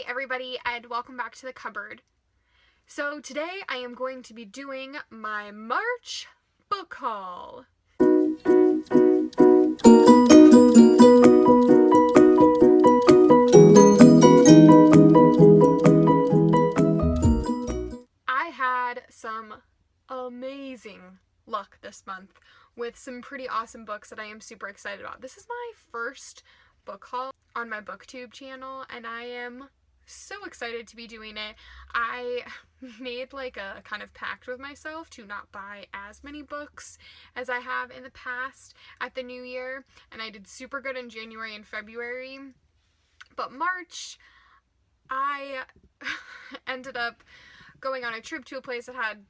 everybody, and welcome back to the cupboard. So today I am going to be doing my March book haul. I had some amazing luck this month with some pretty awesome books that I am super excited about. This is my first book haul on my booktube channel, and I am so excited to be doing it. I made like a kind of pact with myself to not buy as many books as I have in the past at the new year, and I did super good in January and February, but March I ended up going on a trip to a place that had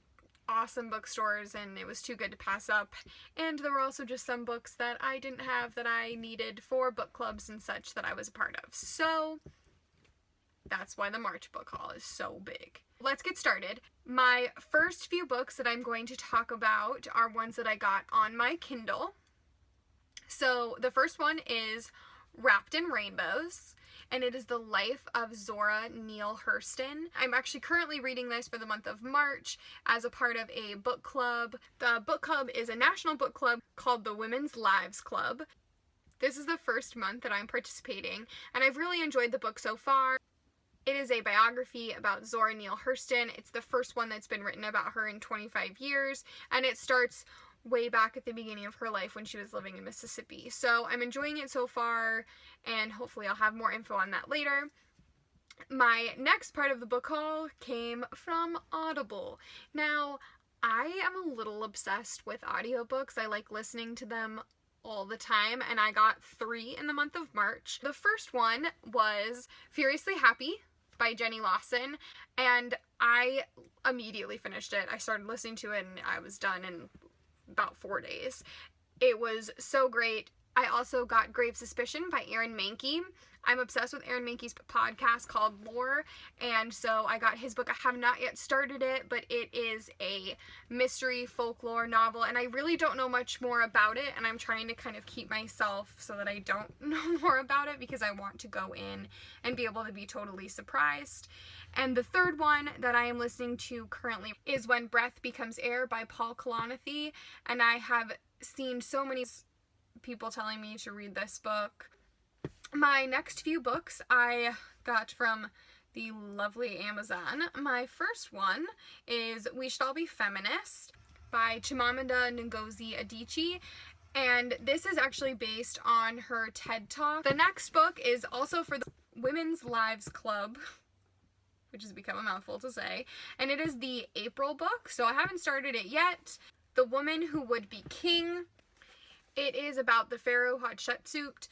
awesome bookstores, and it was too good to pass up. And there were also just some books that I didn't have that I needed for book clubs and such that I was a part of. So that's why the March book haul is so big. Let's get started. My first few books that I'm going to talk about are ones that I got on my Kindle. So the first one is Wrapped in Rainbows, and it is the life of Zora Neale Hurston. I'm actually currently reading this for the month of March as a part of a book club. The book club is a national book club called the Women's Lives Club. This is the first month that I'm participating, and I've really enjoyed the book so far. It is a biography about Zora Neale Hurston. It's the first one that's been written about her in 25 years, and it starts way back at the beginning of her life when she was living in Mississippi. So I'm enjoying it so far, and hopefully I'll have more info on that later. My next part of the book haul came from Audible. Now, I am a little obsessed with audiobooks. I like listening to them all the time, and I got 3 in the month of March. The first one was Furiously Happy by Jenny Lawson, and I immediately finished it. I started listening to it and I was done in about 4 days. It was so great. I also got Grave Suspicion by Aaron Mahnke. I'm obsessed with Aaron Mahnke's podcast called Lore, and so I got his book. I have not yet started it, but it is a mystery folklore novel, and I really don't know much more about it, and I'm trying to kind of keep myself so that I don't know more about it because I want to go in and be able to be totally surprised. And the third one that I am listening to currently is When Breath Becomes Air by Paul Kalanithi, and I have seen so many people telling me to read this book. My next few books I got from the lovely Amazon. My first one is We Should All Be Feminist by Chimamanda Ngozi Adichie, and this is actually based on her TED Talk. The next book is also for the Women's Lives Club, which has become a mouthful to say, and it is the April book, so I haven't started it yet. The Woman Who Would Be King. It is about the Pharaoh Hatshepsut,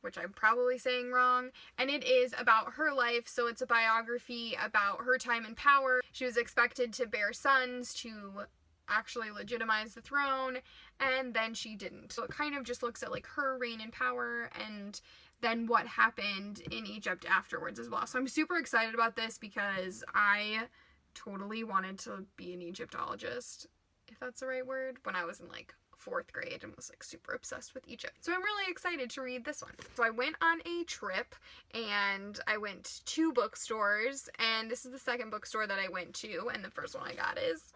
which I'm probably saying wrong, and it is about her life, so it's a biography about her time in power. She was expected to bear sons to actually legitimize the throne, and then she didn't. So it kind of just looks at like her reign in power and then what happened in Egypt afterwards as well. So I'm super excited about this because I totally wanted to be an Egyptologist, if that's the right word, when I was in like 4th grade and was like super obsessed with Egypt. So I'm really excited to read this one. So I went on a trip and I went to bookstores, and this is the second bookstore that I went to, and the first one I got is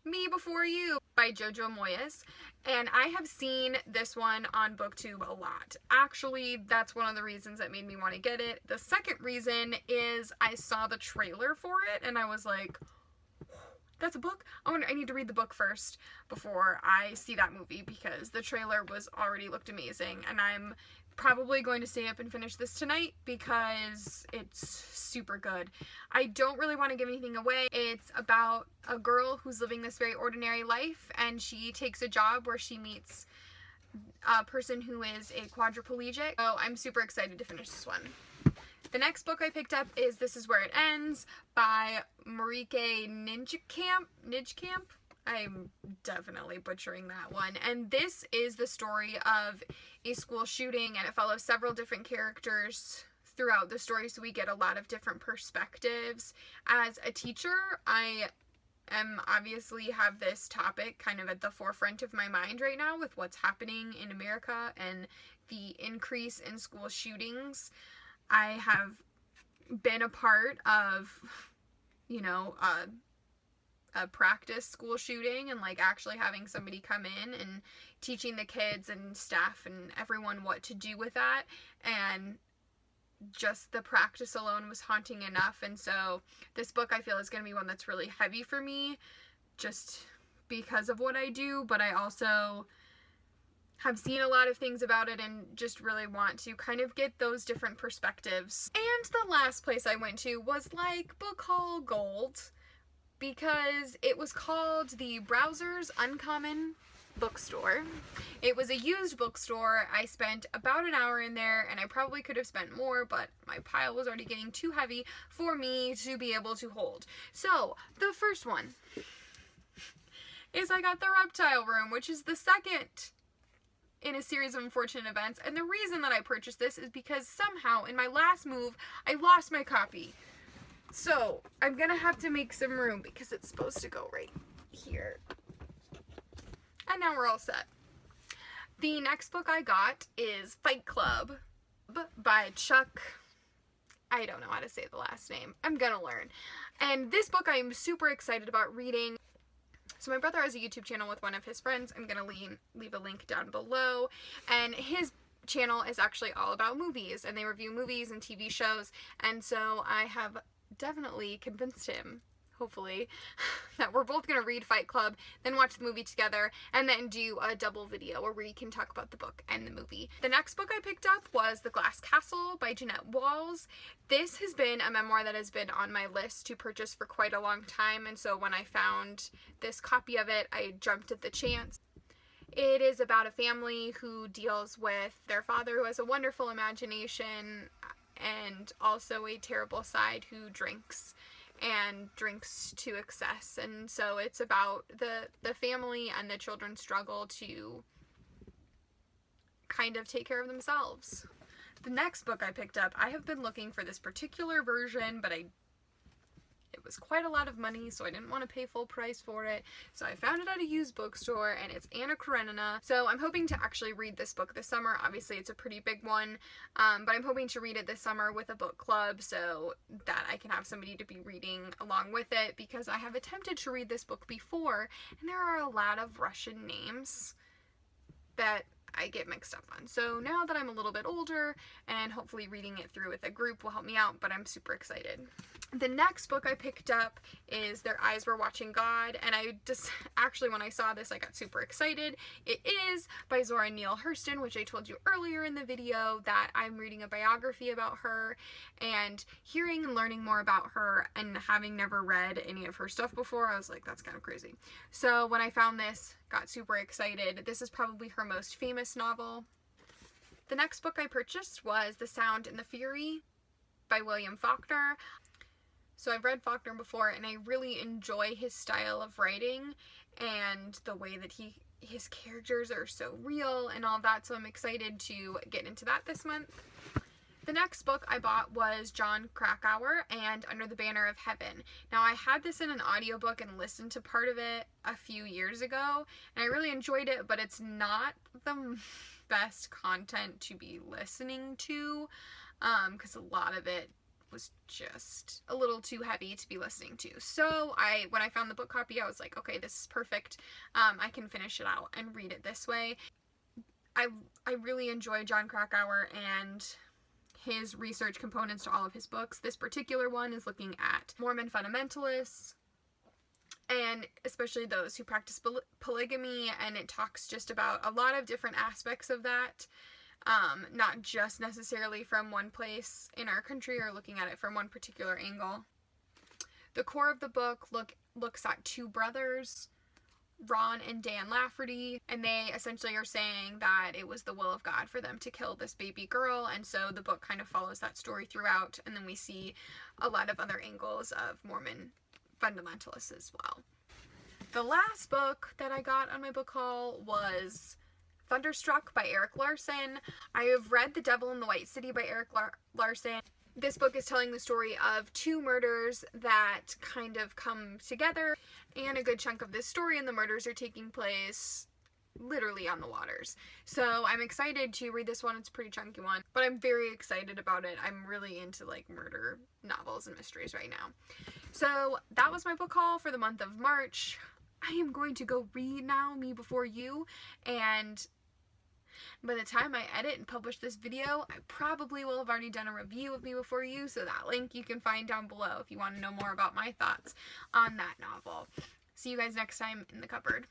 Me Before You by Jojo Moyes, and I have seen this one on BookTube a lot. Actually, that's one of the reasons that made me want to get it. The second reason is I saw the trailer for it and I was like, that's a book? I need to read the book first before I see that movie, because the trailer looked amazing, and I'm probably going to stay up and finish this tonight because it's super good. I don't really want to give anything away. It's about a girl who's living this very ordinary life, and she takes a job where she meets a person who is a quadriplegic. So I'm super excited to finish this one. The next book I picked up is This Is Where It Ends by Marieke Nijkamp. I'm definitely butchering that one. And this is the story of a school shooting, and it follows several different characters throughout the story, so we get a lot of different perspectives. As a teacher, I obviously have this topic kind of at the forefront of my mind right now with what's happening in America and the increase in school shootings. I have been a part of, you know, a practice school shooting and like actually having somebody come in and teaching the kids and staff and everyone what to do with that, and just the practice alone was haunting enough. And so this book I feel is going to be one that's really heavy for me just because of what I do, but I also have seen a lot of things about it and just really want to kind of get those different perspectives. And the last place I went to was like book haul gold, because it was called the Browser's Uncommon Bookstore. It was a used bookstore. I spent about an hour in there, and I probably could have spent more, but my pile was already getting too heavy for me to be able to hold. So the first one is I got the Reptile Room, which is the second in a series of unfortunate events. And the reason that I purchased this is because somehow in my last move I lost my copy. So I'm gonna have to make some room because it's supposed to go right here. And now we're all set. The next book I got is Fight Club by Chuck. I don't know how to say the last name. I'm gonna learn. And this book I'm super excited about reading. So my brother has a YouTube channel with one of his friends. I'm gonna leave a link down below. And his channel is actually all about movies, and they review movies and TV shows. And so I have definitely convinced him, hopefully, that we're both gonna read Fight Club, then watch the movie together, and then do a double video where we can talk about the book and the movie. The next book I picked up was The Glass Castle by Jeanette Walls. This has been a memoir that has been on my list to purchase for quite a long time, and so when I found this copy of it, I jumped at the chance. It is about a family who deals with their father, who has a wonderful imagination and also a terrible side, who drinks to excess. And so it's about the family and the children's struggle to kind of take care of themselves. The next book I picked up, I have been looking for this particular version, but it was quite a lot of money, so I didn't want to pay full price for it. So I found it at a used bookstore, and it's Anna Karenina. So I'm hoping to actually read this book this summer. Obviously, it's a pretty big one, but I'm hoping to read it this summer with a book club so that I can have somebody to be reading along with it, because I have attempted to read this book before, and there are a lot of Russian names that I get mixed up on. So now that I'm a little bit older, and hopefully reading it through with a group will help me out, but I'm super excited. The next book I picked up is Their Eyes Were Watching God, and I just, actually when I saw this I got super excited. It is by Zora Neale Hurston, which I told you earlier in the video that I'm reading a biography about her, and hearing and learning more about her and having never read any of her stuff before, I was like, that's kind of crazy. So when I found this, got super excited. This is probably her most famous novel. The next book I purchased was The Sound and the Fury by William Faulkner. So I've read Faulkner before, and I really enjoy his style of writing and the way that his characters are so real and all that, so I'm excited to get into that this month. The next book I bought was Jon Krakauer and Under the Banner of Heaven. Now I had this in an audiobook and listened to part of it a few years ago, and I really enjoyed it, but it's not the best content to be listening to, because a lot of it was just a little too heavy to be listening to. So when I found the book copy, I was like, okay, this is perfect. I can finish it out and read it this way. I really enjoy Jon Krakauer and his research components to all of his books. This particular one is looking at Mormon fundamentalists, and especially those who practice polygamy, and it talks just about a lot of different aspects of that. Not just necessarily from one place in our country or looking at it from one particular angle. The core of the book looks at two brothers, Ron and Dan Lafferty, and they essentially are saying that it was the will of God for them to kill this baby girl, and so the book kind of follows that story throughout, and then we see a lot of other angles of Mormon fundamentalists as well. The last book that I got on my book haul was Thunderstruck by Erik Larson. I have read The Devil in the White City by Erik Larson. This book is telling the story of two murders that kind of come together, and a good chunk of this story and the murders are taking place literally on the waters. So I'm excited to read this one. It's a pretty chunky one, but I'm very excited about it. I'm really into like murder novels and mysteries right now. So that was my book haul for the month of March. I am going to go read now, Me Before You, and by the time I edit and publish this video, I probably will have already done a review of Me Before You, so that link you can find down below if you want to know more about my thoughts on that novel. See you guys next time in the cupboard.